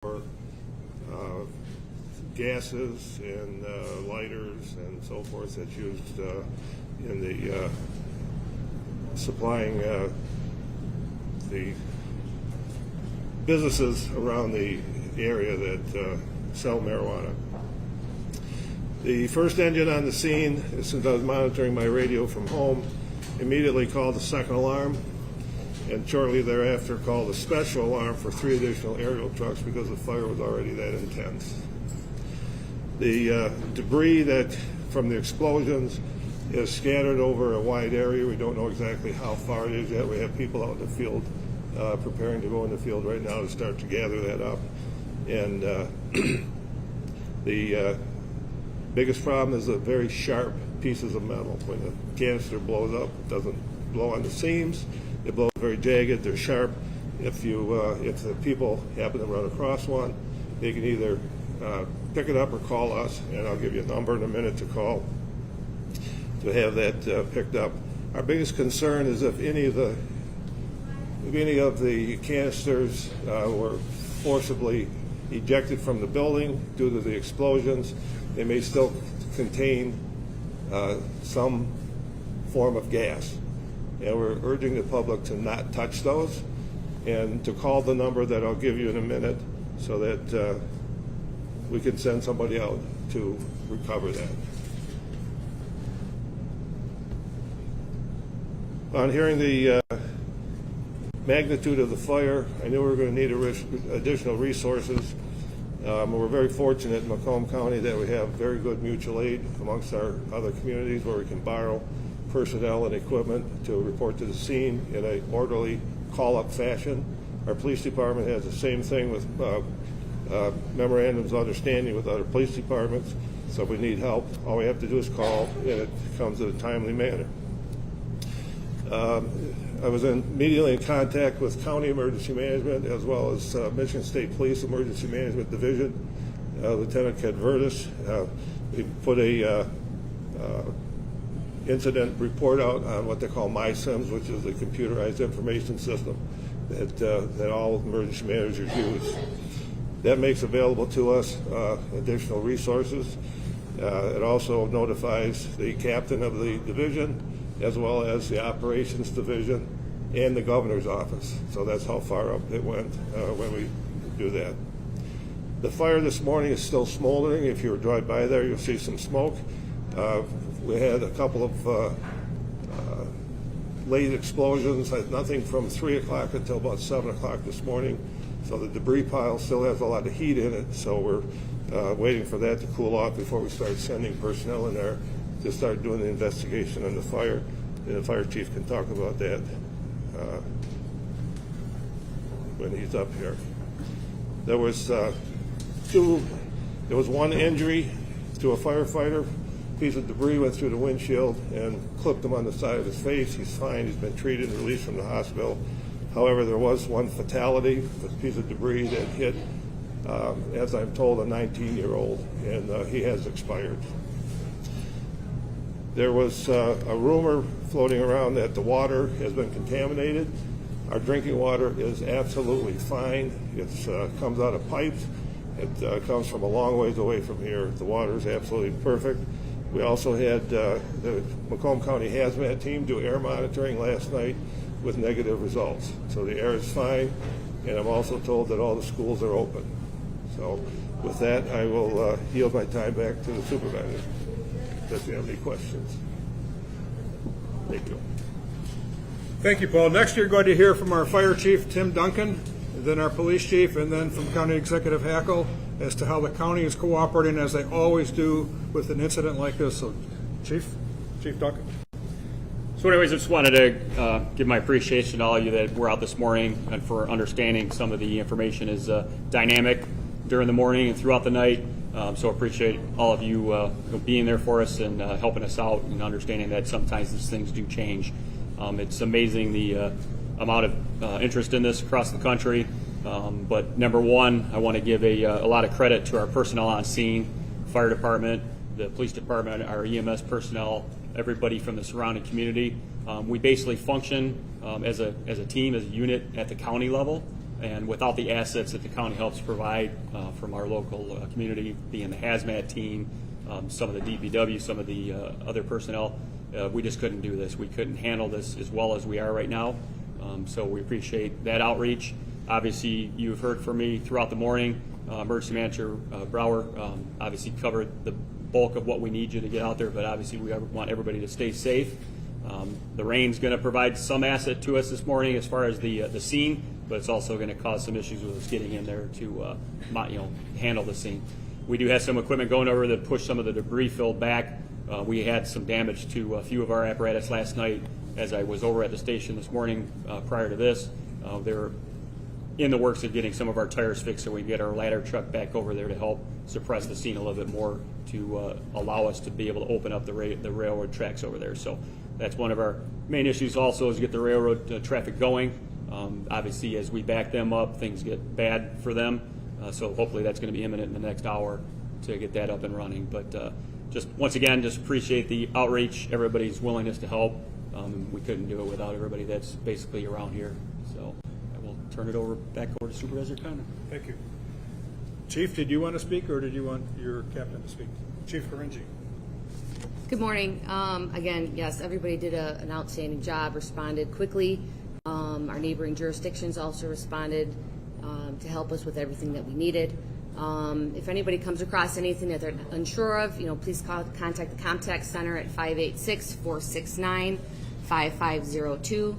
for gases and lighters and so forth that's used in the supplying the businesses around the area that sell marijuana. The first engine on the scene, since I was monitoring my radio from home, immediately called the second alarm, and shortly thereafter called a special alarm for 3 additional aerial trucks because the fire was already that intense. The debris that from the explosions is scattered over a wide area. We don't know exactly how far it is yet. We have people out in the field preparing to go in the field right now to start to gather that up. And the biggest problem is the very sharp pieces of metal. When the canister blows up, it doesn't blow on the seams. It blows very jagged. They're sharp. If the people happen to run across one, they can either pick it up or call us, and I'll give you a number in a minute to call to have that picked up. Our biggest concern is if any of the canisters were forcibly ejected from the building due to the explosions, they may still contain some form of gas. And we're urging the public to not touch those and to call the number that I'll give you in a minute so that we can send somebody out to recover that. On hearing the magnitude of the fire, I knew we were going to need additional resources. We're very fortunate in Macomb County that we have very good mutual aid amongst our other communities where we can borrow personnel and equipment to report to the scene in a orderly call-up fashion. Our police department has the same thing with memorandums of understanding with other police departments. So if we need help, all we have to do is call, and it comes in a timely manner. I was immediately in contact with County Emergency Management as well as Michigan State Police Emergency Management Division, Lieutenant Cadvertis. We put a incident report out on what they call MySIMS, which is the computerized information system that all emergency managers use. That makes available to us additional resources. It also notifies the captain of the division as well as the operations division and the governor's office. So that's how far up it went when we do that. The fire this morning is still smoldering. If you drive by there, you'll see some smoke. We had a couple of late explosions, nothing from 3 o'clock until about 7 o'clock this morning. So the debris pile still has a lot of heat in it, so we're waiting for that to cool off before we start sending personnel in there to start doing the investigation on the fire. And the fire chief can talk about that when he's up here. There was one injury to a firefighter. A piece of debris went through the windshield and clipped him on the side of his face. He's fine. He's been treated and released from the hospital. However, there was one fatality, a piece of debris that hit, as I'm told, a 19-year-old, and he has expired. There was a rumor floating around that the water has been contaminated. Our drinking water is absolutely fine. It comes out of pipes. It comes from a long ways away from here. The water is absolutely perfect. We also had the Macomb County Hazmat team do air monitoring last night with negative results. So the air is fine, and I'm also told that all the schools are open. So with that, I will yield my time back to the supervisor. If you have any questions. Thank you. Thank you, Paul. Next, you're going to hear from our fire chief, Tim Duncan, and then our police chief, and then from County Executive Hackle as to how the county is cooperating, as they always do, with an incident like this. So, Chief Duncan. So anyways, I just wanted to give my appreciation to all of you that were out this morning and for understanding some of the information is dynamic during the morning and throughout the night. So appreciate all of you being there for us and helping us out and understanding that sometimes these things do change. It's amazing the amount of interest in this across the country. But number one, I want to give a lot of credit to our personnel on scene, fire department, the police department, our EMS personnel, everybody from the surrounding community. We basically function as a team, as a unit at the county level. And without the assets that the county helps provide from our local community, being the hazmat team, some of the DPW, some of the other personnel, we just couldn't do this. We couldn't handle this as well as we are right now. So we appreciate that outreach. Obviously, you've heard from me throughout the morning. Emergency Manager Brower obviously covered the bulk of what we need you to get out there, but obviously we want everybody to stay safe. The rain's going to provide some asset to us this morning as far as the scene, but it's also going to cause some issues with us getting in there to handle the scene. We do have some equipment going over that push some of the debris fill back. We had some damage to a few of our apparatus last night as I was over at the station this morning prior to this. They're in the works of getting some of our tires fixed so we can get our ladder truck back over there to help suppress the scene a little bit more to allow us to be able to open up the railroad tracks over there. So that's one of our main issues also, is get the railroad traffic going. Obviously, as we back them up, things get bad for them. So hopefully that's going to be imminent in the next hour to get that up and running. But just once again, just appreciate the outreach, everybody's willingness to help. We couldn't do it without everybody that's basically around here. So I will turn it back over to Supervisor Connor. Thank you. Chief, did you want to speak, or did you want your captain to speak? Chief Karinji. Good morning. Again, yes, everybody did an outstanding job, responded quickly. Our neighboring jurisdictions also responded to help us with everything that we needed. If anybody comes across anything that they're unsure of, please contact the Contact Center at 586-469-5502,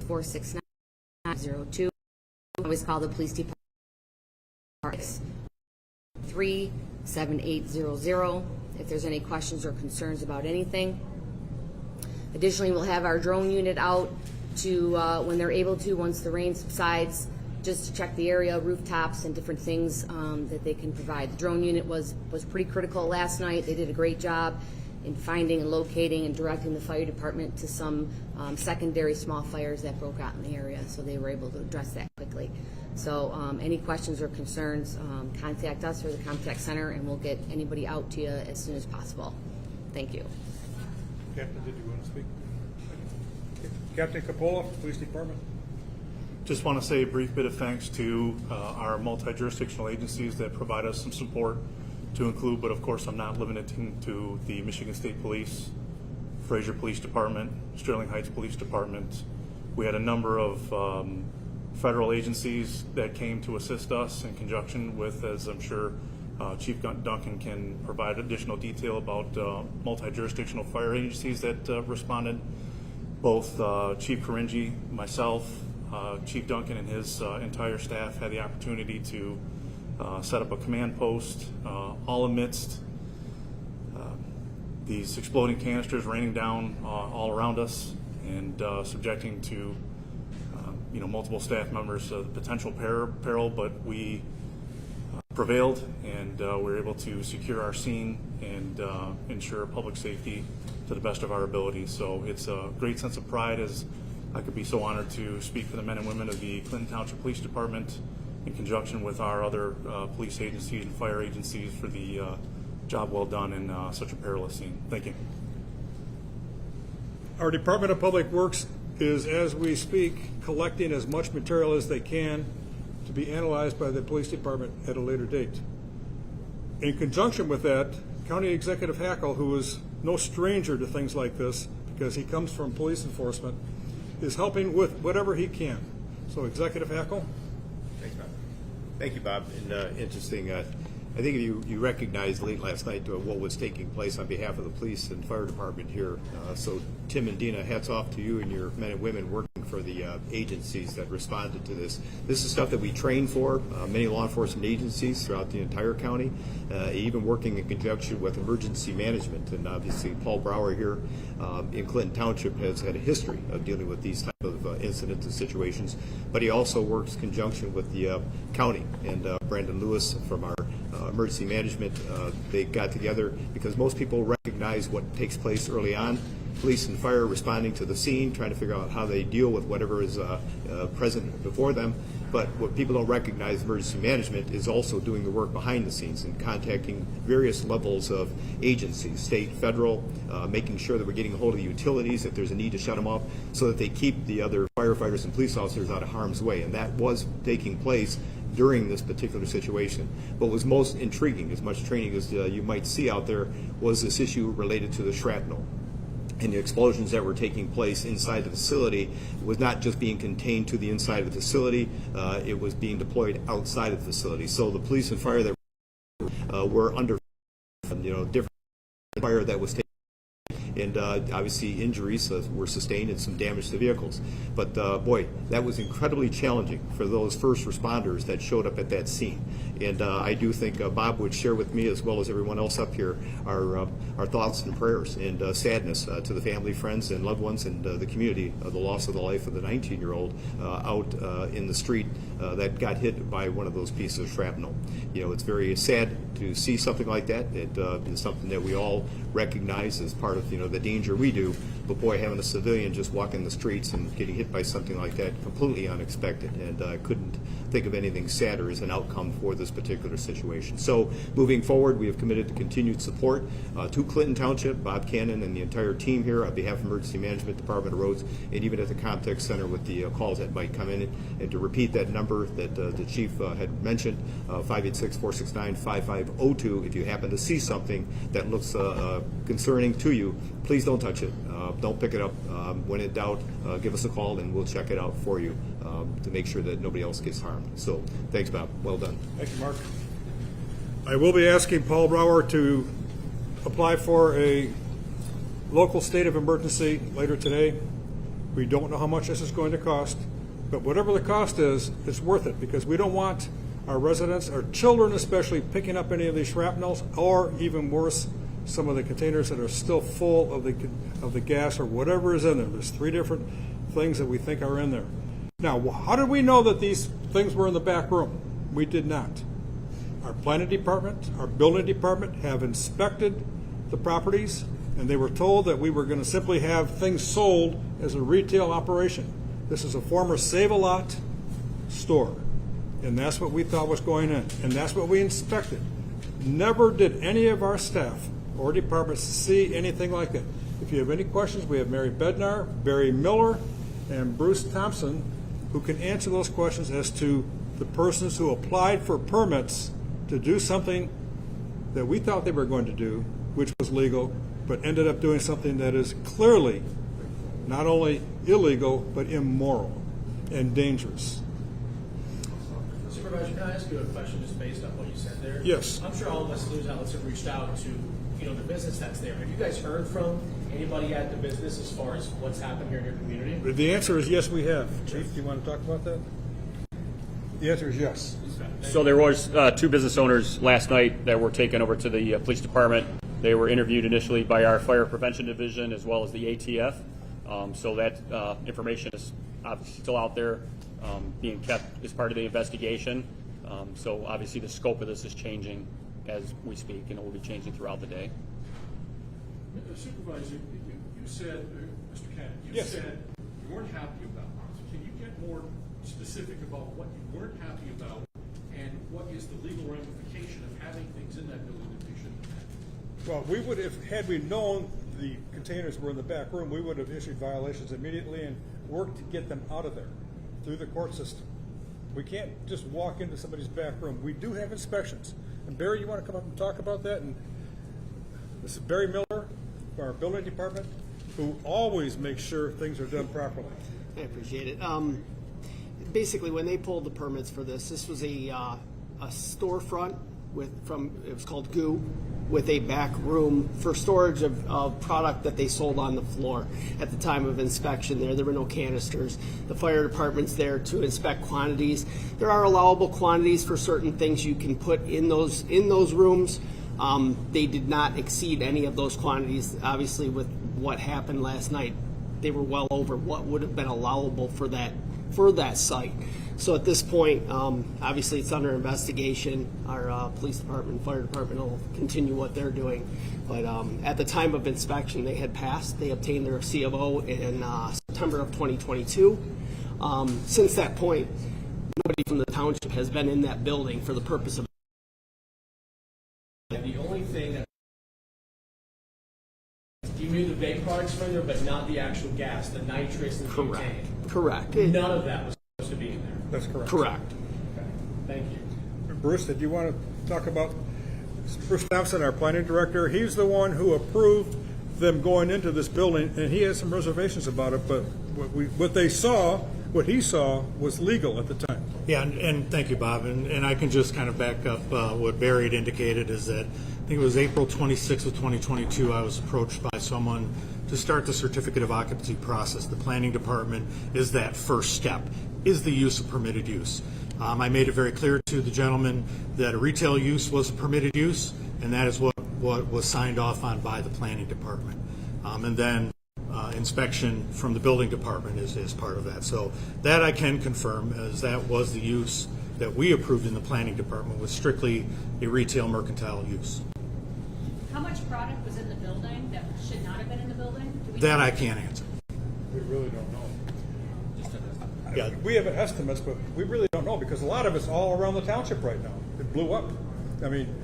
469-02. Always call the police department 37800 if there's any questions or concerns about anything. Additionally, we'll have our drone unit out to, when they're able to, once the rain subsides, just to check the area, rooftops, and different things that they can provide. The drone unit was pretty critical last night. They did a great job in finding and locating and directing the fire department to some secondary small fires that broke out in the area, so they were able to address that quickly. So any questions or concerns, contact us or the Contact Center, and we'll get anybody out to you as soon as possible. Thank you. Captain, did you want to speak? Captain Capola, Police Department. Just want to say a brief bit of thanks to our multi-jurisdictional agencies that provide us some support, to include, but of course I'm not limiting to, the Michigan State Police, Fraser Police Department, Sterling Heights Police Department. We had a number of federal agencies that came to assist us in conjunction with, as I'm sure Chief Duncan can provide additional detail about, multi-jurisdictional fire agencies that responded. Both Chief Karinji, myself, Chief Duncan and his entire staff had the opportunity to set up a command post, all amidst these exploding canisters raining down all around us, and subjecting to multiple staff members potential peril, but we prevailed, and we were able to secure our scene and ensure public safety to the best of our ability. So it's a great sense of pride, as I could be so honored to speak for the men and women of the Clinton Township Police Department in conjunction with our other police agencies and fire agencies for the job well done in such a perilous scene. Thank you. Our Department of Public Works is, as we speak, collecting as much material as they can to be analyzed by the police department at a later date. In conjunction with that, County Executive Hackle, who is no stranger to things like this because he comes from police enforcement, is helping with whatever he can. So, Executive Hackle. Thanks, Bob. Thank you, Bob. And interesting. I think you recognized late last night what was taking place on behalf of the police and fire department here. So, Tim and Dina, hats off to you and your men and women working for the agencies that responded to this. This is stuff that we train for, many law enforcement agencies throughout the entire county, even working in conjunction with emergency management. And obviously, Paul Brower here in Clinton Township has had a history of dealing with these type of incidents and situations, but he also works in conjunction with the county, and Brandon Lewis from our emergency management. They got together because most people recognize what takes place early on. Police and fire responding to the scene, trying to figure out how they deal with whatever is present before them. But what people don't recognize, emergency management is also doing the work behind the scenes and contacting various levels of agencies, state, federal, making sure that we're getting a hold of the utilities if there's a need to shut them off, so that they keep the other firefighters and police officers out of harm's way. And that was taking place during this particular situation. But what was most intriguing, as much training as you might see out there, was this issue related to the shrapnel. And the explosions that were taking place inside the facility was not just being contained to the inside of the facility, it was being deployed outside of the facility. So the police and fire that were under, different fire that was taking, and obviously injuries were sustained and some damage to vehicles. But boy, that was incredibly challenging for those first responders that showed up at that scene. And I do think Bob would share with me, as well as everyone else up here, our thoughts and prayers and sadness to the family, friends, and loved ones, and the community of the loss of the life of the 19-year-old out in the street that got hit by one of those pieces of shrapnel. It's very sad to see something like that. It is something that we all recognize as part of the danger we do. But boy, having a civilian just walking the streets and getting hit by something like that, completely unexpected, and I couldn't think of anything sadder as an outcome for this particular situation. So moving forward, we have committed to continued support to Clinton Township, Bob Cannon, and the entire team here on behalf of Emergency Management, Department of Roads, and even at the contact center with the calls that might come in. And to repeat that number that the chief had mentioned, 586-469-5502. If you happen to see something that looks concerning to you, please don't touch it. Don't pick it up. When in doubt, give us a call and we'll check it out for you to make sure that nobody else gets harmed. So thanks, Bob. Well done. Thank you, Mark. I will be asking Paul Brower to apply for a local state of emergency later today. We don't know how much this is going to cost, but whatever the cost is, it's worth it, because we don't want our residents, our children especially, picking up any of these shrapnels, or even worse, some of the containers that are still full of the gas or whatever is in there. There's 3 different things that we think are in there. Now, how did we know that these things were in the back room? We did not. Our planning department, our building department have inspected the properties, and they were told that we were going to simply have things sold as a retail operation. This is a former Save-A-Lot store, and that's what we thought was going in, and that's what we inspected. Never did any of our staff or departments see anything like that. If you have any questions, we have Mary Bednar, Barry Miller, and Bruce Thompson, who can answer those questions as to the persons who applied for permits to do something that we thought they were going to do, which was legal, but ended up doing something that is clearly not only illegal, but immoral and dangerous. Supervisor, can I ask you a question just based on what you said there? Yes. I'm sure all of us news outlets have reached out to the business that's there. Have you guys heard from anybody at the business as far as what's happened here in your community? The answer is yes, we have. Chief, do you want to talk about that? The answer is yes. So there was 2 business owners last night that were taken over to the police department. They were interviewed initially by our fire prevention division as well as the ATF. So that information is obviously still out there, being kept as part of the investigation. So obviously the scope of this is changing as we speak, and it will be changing throughout the day. Supervisor, you said, Mr. Cannon, you Yes. said you weren't happy about it. Can you get more specific about what you weren't happy about, and what is the legal ramification of having things in that building that they shouldn't have? Well, we would have, had we known the containers were in the back room, we would have issued violations immediately and worked to get them out of there through the court system. We can't just walk into somebody's back room. We do have inspections. And Barry, you want to come up and talk about that? And this is Barry Miller from our building department, who always makes sure things are done properly. I appreciate it. Basically, when they pulled the permits for this was a storefront it was called Goo, with a back room for storage of product that they sold on the floor. At the time of inspection there were no canisters. The fire department's there to inspect quantities. There are allowable quantities for certain things you can put in those rooms. They did not exceed any of those quantities. Obviously, with what happened last night, they were well over what would have been allowable for that site. So at this point, obviously it's under investigation. Our police department, fire department will continue what they're doing. But at the time of inspection, they had passed. They obtained their C of O in September of 2022. Since that point, nobody from the township has been in that building for the purpose of. The only thing that you knew the vape products were in there, but not the actual gas, the nitrous and the butane. Correct. None of that was supposed to be in there. That's correct. Correct. Okay. Thank you. Bruce, did you want to talk about Bruce Thompson, our planning director? He's the one who approved them going into this building, and he had some reservations about it, but what he saw was legal at the time. Yeah, and thank you, Bob. And I can just kind of back up what Barry had indicated is that I think it was April 26th of 2022, I was approached by someone to start the certificate of occupancy process. The planning department is that first step, is the use a permitted use. I made it very clear to the gentleman that a retail use was a permitted use, and that is what was signed off on by the planning department. And then inspection from the building department is part of that. So that I can confirm, as that was the use that we approved in the planning department, was strictly a retail mercantile use. How much product was in the building that should not have been in the building? That I can't answer. We really don't know. Yeah. We have estimates, but we really don't know because a lot of it's all around the township right now. It blew up. I mean,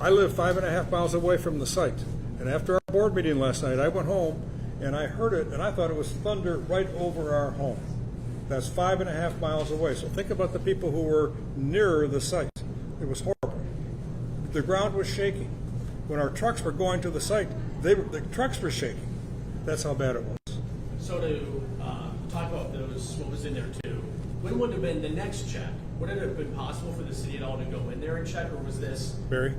I live 5.5 miles away from the site, and after our board meeting last night, I went home and I heard it, and I thought it was thunder right over our home. That's 5.5 miles away. So think about the people who were nearer the site. It was horrible. The ground was shaking. When our trucks were going to the site, the trucks were shaking. That's how bad it was. So to talk about what was in there too, when would have been the next check? Would it have been possible for the city at all to go in there and check, or was this Barry?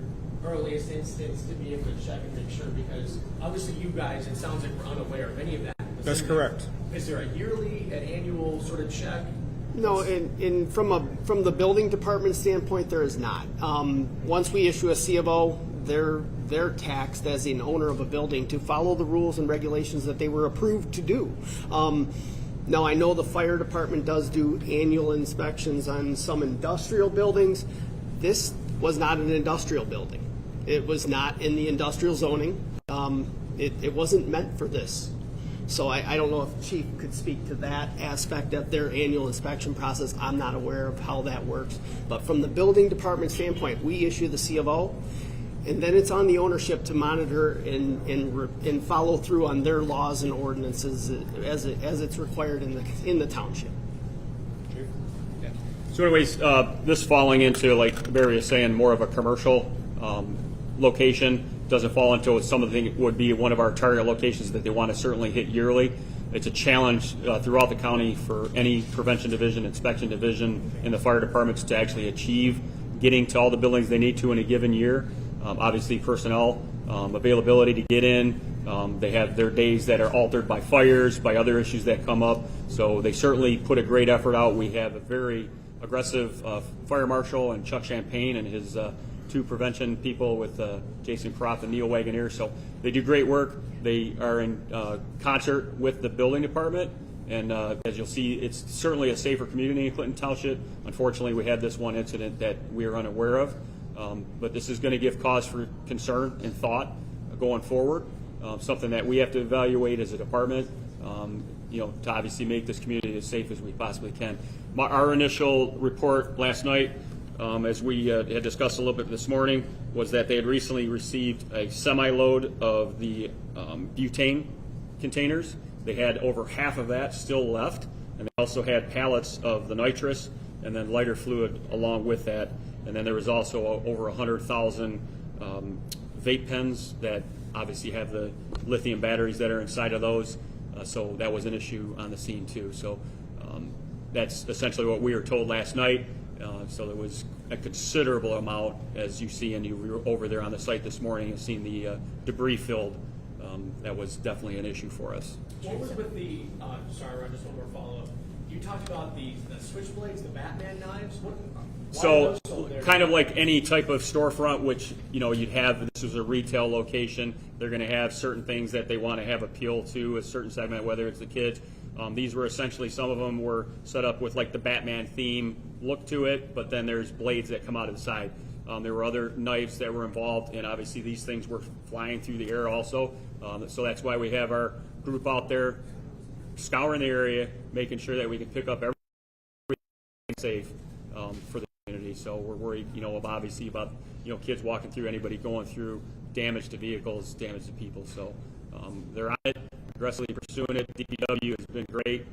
earliest instance to be able to check and make sure? Because obviously you guys, it sounds like we're unaware of any of that. That's correct. Is there a yearly, an annual sort of check? No, from the building department standpoint, there is not. Once we issue a C of O, they're taxed as an owner of a building to follow the rules and regulations that they were approved to do. Now, I know the fire department does do annual inspections on some industrial buildings. This was not an industrial building. It was not in the industrial zoning. It wasn't meant for this. So I don't know if Chief could speak to that aspect of their annual inspection process. I'm not aware of how that works. But from the building department standpoint, we issue the C of O, and then it's on the ownership to monitor and follow through on their laws and ordinances as it's required in the township. So anyways, this falling into, like Barry is saying, more of a commercial location, doesn't fall into something would be one of our target locations that they want to certainly hit yearly. It's a challenge throughout the county for any prevention division, inspection division, and the fire departments to actually achieve getting to all the buildings they need to in a given year. Obviously, personnel availability to get in. They have their days that are altered by fires, by other issues that come up. So they certainly put a great effort out. We have a very aggressive fire marshal and Chuck Champagne and his two prevention people with Jason Croft and Neil Wagoneer. So they do great work. They are in concert with the building department. And as you'll see, it's certainly a safer community in Clinton Township. Unfortunately, we had this one incident that we are unaware of. But this is going to give cause for concern and thought going forward. Something that we have to evaluate as a department, to obviously make this community as safe as we possibly can. Our initial report last night, as we had discussed a little bit this morning, was that they had recently received a semi-load of the butane containers. They had over half of that still left, and they also had pallets of the nitrous and then lighter fluid along with that. And then there was also over 100,000 vape pens that obviously have the lithium batteries that are inside of those. So that was an issue on the scene too. So that's essentially what we were told last night. So there was a considerable amount, as you see, and you were over there on the site this morning and seen the debris filled. That was definitely an issue for us. What was with the, sorry, Ron, just one more follow-up. You talked about the switchblades, the Batman knives. So kind of like any type of storefront, which, you'd have, this was a retail location. They're going to have certain things that they want to have appeal to a certain segment, whether it's the kids. These were essentially, some of them were set up with like the Batman theme look to it, but then there's blades that come out of the side. There were other knives that were involved, and obviously these things were flying through the air also. So that's why we have our group out there scouring the area, making sure that we can pick up everything safe for the community. So we're worried, obviously about, kids walking through, anybody going through, damage to vehicles, damage to people. So they're on it, aggressively pursuing it. DPW has been great,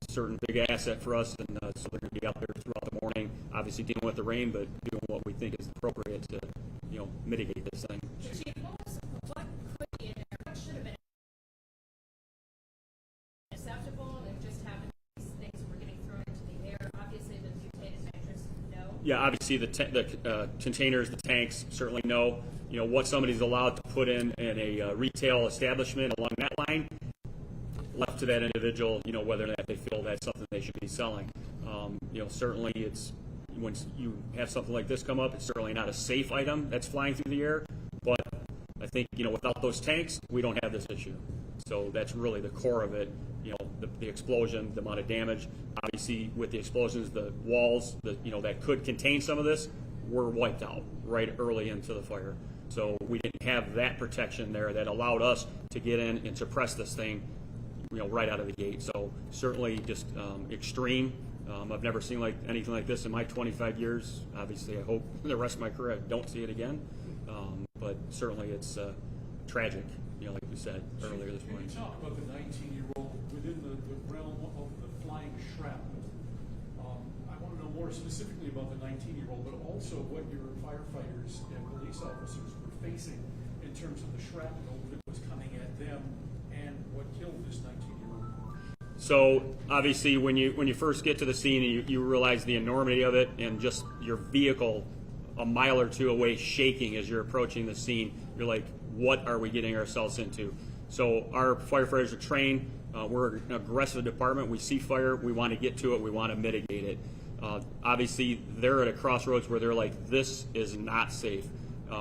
certain big asset for us, and so they're going to be out there throughout the morning, obviously dealing with the rain, but doing what we think is appropriate to, mitigate this thing. Chief, what could be in there? What should have been acceptable? It just happened. These things were getting thrown into the air. Obviously, the mutated nitrous, no. Yeah, obviously the containers, the tanks, certainly no. What somebody's allowed to put in a retail establishment along that line, left to that individual, whether or not they feel that's something they should be selling. Certainly it's, when you have something like this come up, it's certainly not a safe item that's flying through the air, but I think, without those tanks, we don't have this issue. So that's really the core of it, the explosion, the amount of damage. Obviously, with the explosions, the walls, that could contain some of this were wiped out right early into the fire. So we didn't have that protection there that allowed us to get in and suppress this thing, right out of the gate. So certainly just extreme. I've never seen anything like this in my 25 years. Obviously, I hope the rest of my career I don't see it again. But certainly it's tragic, like we said earlier this morning. Can you talk about the 19-year-old within the realm of the flying shrapnel? I want to know more specifically about the 19-year-old, but also what your firefighters and police officers were facing in terms of the shrapnel that was coming at them and what killed this 19-year-old. So obviously, when you first get to the scene and you realize the enormity of it, and just your vehicle a mile or two away shaking as you're approaching the scene, you're like, what are we getting ourselves into? So our firefighters are trained. We're an aggressive department. We see fire. We want to get to it. We want to mitigate it. Obviously, they're at a crossroads where they're like, this is not safe.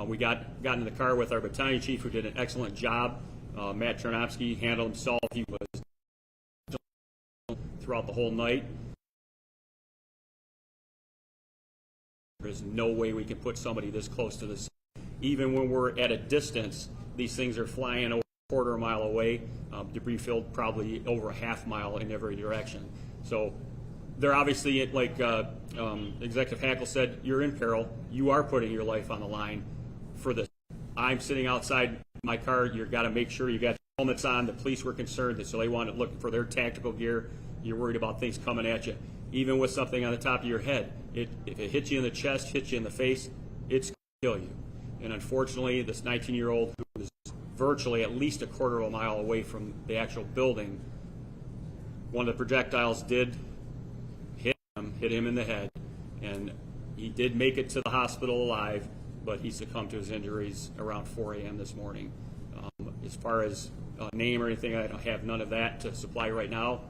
We got in the car with our battalion chief, who did an excellent job. Matt Chernovsky handled himself. He was throughout the whole night. There's no way we can put somebody this close to this. Even when we're at a distance, these things are flying over a quarter mile away, debris filled probably over a half mile in every direction. So they're obviously, like Executive Hackle said, you're in peril. You are putting your life on the line for this. I'm sitting outside my car. You've got to make sure you got your helmets on. The police were concerned, so they wanted to look for their tactical gear. You're worried about things coming at you. Even with something on the top of your head, if it hits you in the chest, hits you in the face, it's going to kill you. And unfortunately, this 19-year-old who was virtually at least a quarter of a mile away from the actual building, one of the projectiles did hit him in the head, and he did make it to the hospital alive, but he succumbed to his injuries around 4 a.m. this morning. As far as name or anything, I don't have none of that to supply right now.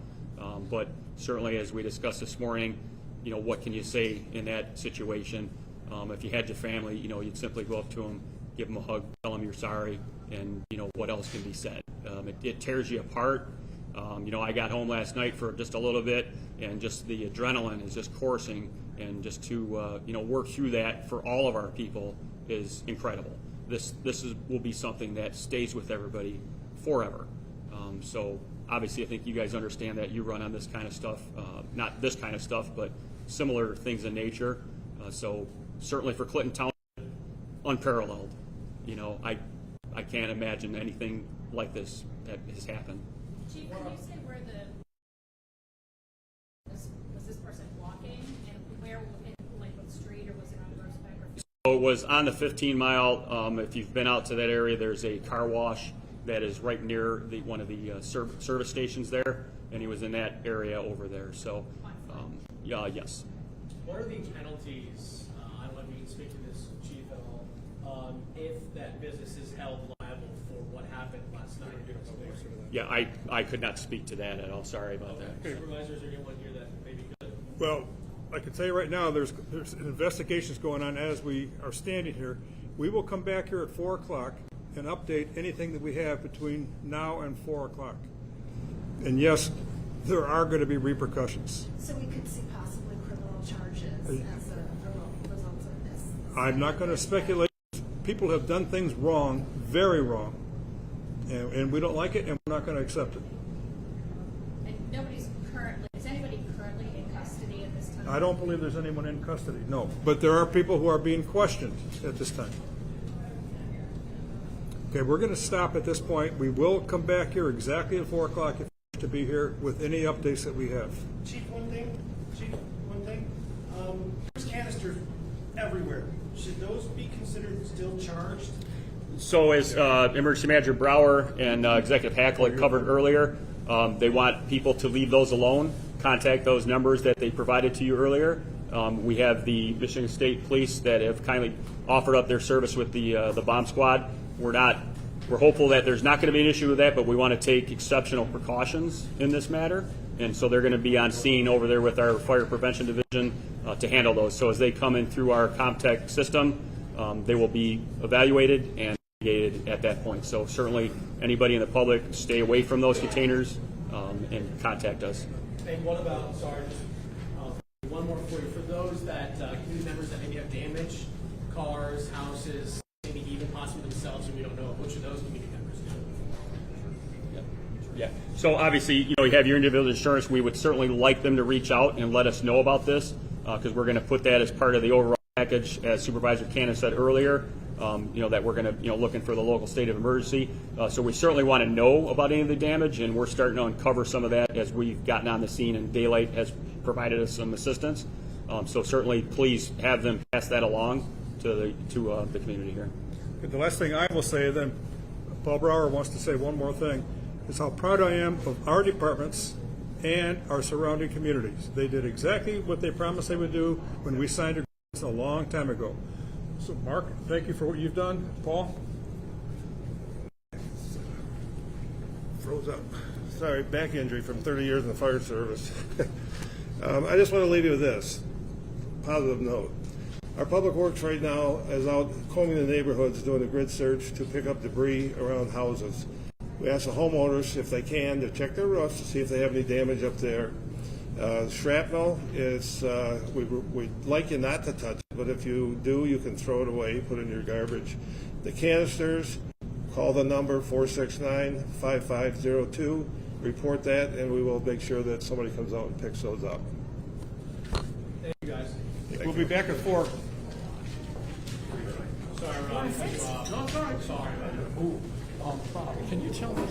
But certainly, as we discussed this morning, what can you say in that situation? If you had your family, you'd simply go up to them, give them a hug, tell them you're sorry, and what else can be said? It tears you apart. I got home last night for just a little bit, and just the adrenaline is just coursing, and just to work through that for all of our people is incredible. This will be something that stays with everybody forever. So obviously, I think you guys understand that you run on this kind of stuff, not this kind of stuff, but similar things in nature. So certainly for Clinton Township, unparalleled. I can't imagine anything like this that has happened. Chief, can you say where was this person walking, and where, what street, or was it on horseback? So it was on the 15-mile. If you've been out to that area, there's a car wash that is right near one of the service stations there, and he was in that area over there. So, yes. What are the penalties? I don't know if you can speak to this, Chief, at all. If that business is held liable for what happened last night. Yeah, I could not speak to that at all. Sorry about that. Supervisors are going to want to hear that. Maybe good. Well, I can tell you right now, there's investigations going on as we are standing here. We will come back here at 4 o'clock and update anything that we have between now and 4 o'clock. And yes, there are going to be repercussions. So we could see possibly criminal charges as a result of this. I'm not going to speculate. People have done things wrong, very wrong, and we don't like it, and we're not going to accept it. And is anybody currently in custody at this time? I don't believe there's anyone in custody, no. But there are people who are being questioned at this time. Okay, we're going to stop at this point. We will come back here exactly at 4 o'clock if you wish to be here with any updates that we have. Chief, one thing. There's canisters everywhere. Should those be considered still charged? So as Emergency Manager Brower and Executive Hackle had covered earlier, they want people to leave those alone. Contact those numbers that they provided to you earlier. We have the Michigan State Police that have kindly offered up their service with the bomb squad. We're hopeful that there's not going to be an issue with that, but we want to take exceptional precautions in this matter. And so they're going to be on scene over there with our Fire Prevention Division to handle those. So as they come in through our ComTech system, they will be evaluated and mitigated at that point. So certainly anybody in the public, stay away from those containers and contact us. And what about, sorry, just one more for you. For those that community members that maybe have damaged cars, houses, maybe even possibly themselves, and we don't know, which of those community members do? Yeah. So obviously, you have your individual insurance. We would certainly like them to reach out and let us know about this because we're going to put that as part of the overall package, as Supervisor Cannon said earlier. That we're going to, looking for the local state of emergency. So we certainly want to know about any of the damage, and we're starting to uncover some of that as we've gotten on the scene, and Daylight has provided us some assistance. So certainly, please have them pass that along to the community here. The last thing I will say, then, Paul Brower wants to say one more thing, is how proud I am of our departments and our surrounding communities. They did exactly what they promised they would do when we signed agreements a long time ago. So, Mark, thank you for what you've done. Paul? Froze up. Sorry, back injury from 30 years in the fire service. I just want to leave you with this positive note. Our public works right now is out combing the neighborhoods, doing a grid search to pick up debris around houses. We ask the homeowners, if they can, to check their roofs to see if they have any damage up there. Shrapnel is, we'd like you not to touch it, but if you do, you can throw it away, put it in your garbage. The canisters, call the number 469-5502, report that, and we will make sure that somebody comes out and picks those up. Thank you, guys. We'll be back at 4. Sorry, Ron. No, sorry. Can you tell me